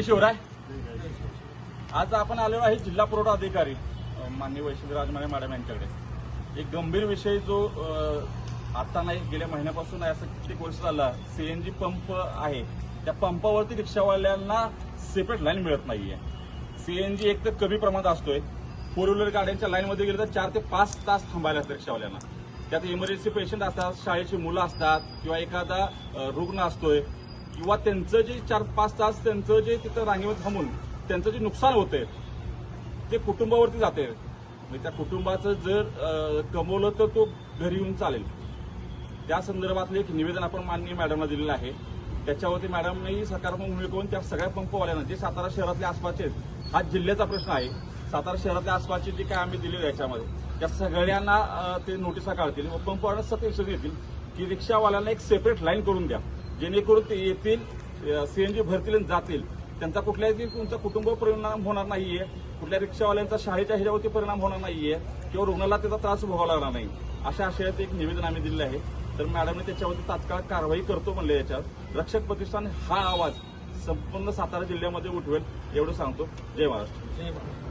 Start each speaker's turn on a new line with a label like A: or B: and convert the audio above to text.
A: जय शिवराय. आज आपण आलेलो आहे जिल्हा पुरवठा अधिकारी माननीय वैशाली राजमाने मॅडम यांच्याकडे. एक गंभीर विषय जो आता नाही गेल्या महिन्यापासून आहे, असं कित्येक वर्ष झालं. सीएनजी पंप आहे, त्या पंपावरती रिक्षावाल्यांना सेपरेट लाईन मिळत नाहीये. सीएनजी एक तर कमी प्रमाणात असतोय. फोर व्हीलर गाड्यांच्या लाईनमध्ये गेले तर 4 ते 5 तास थांबायला लागतं रिक्षावाल्यांना. त्यात इमर्जन्सी पेशंट असतात, शाळेची मुलं असतात, किंवा एखादा रुग्ण असतोय, किंवा त्यांचं जे 4-5 तास त्यांचं जे तिथं रांगेमध्ये थांबून त्यांचं जे नुकसान होतंय ते कुटुंबावरती जाते. म्हणजे त्या कुटुंबाचं जर कमवलं तर तो घरी येऊन चालेल. त्या संदर्भातलं एक निवेदन आपण माननीय मॅडमला दिलेलं आहे. त्याच्यावरती मॅडमनेही सकारात्मक भूमिका करून त्या सगळ्या पंपवाल्यांना, जे सातारा शहरातल्या आसपासचे, हा जिल्ह्याचा प्रश्न आहे, सातारा शहरातल्या आसपासचे जे काय आम्ही दिलेलं याच्यामध्ये, त्या सगळ्यांना ते नोटिसा काढतील व पंपवाल्यांना सतत लक्ष देतील की रिक्षावाल्यांना एक सेपरेट लाईन करून द्या, जेणेकरून ते येतील, सीएनजी भरतील आणि जातील. त्यांचा कुठल्याही तुमचा कुटुंब परिणाम होणार नाहीये, कुठल्या रिक्षावाल्यांचा शाळेच्या ह्याच्यावरती परिणाम होणार नाहीये, किंवा रुग्णाला त्याचा त्रास भोगावा लागणार नाही. अशा आशयाचं एक निवेदन आम्ही दिलेलं आहे. तर मॅडमने त्याच्यावरती तात्काळ कारवाई करतो म्हणले. याच्यावर रक्षक प्रतिष्ठान हा आवाज संपूर्ण सातारा जिल्ह्यामध्ये उठवेल एवढं सांगतो. जय महाराष्ट्र.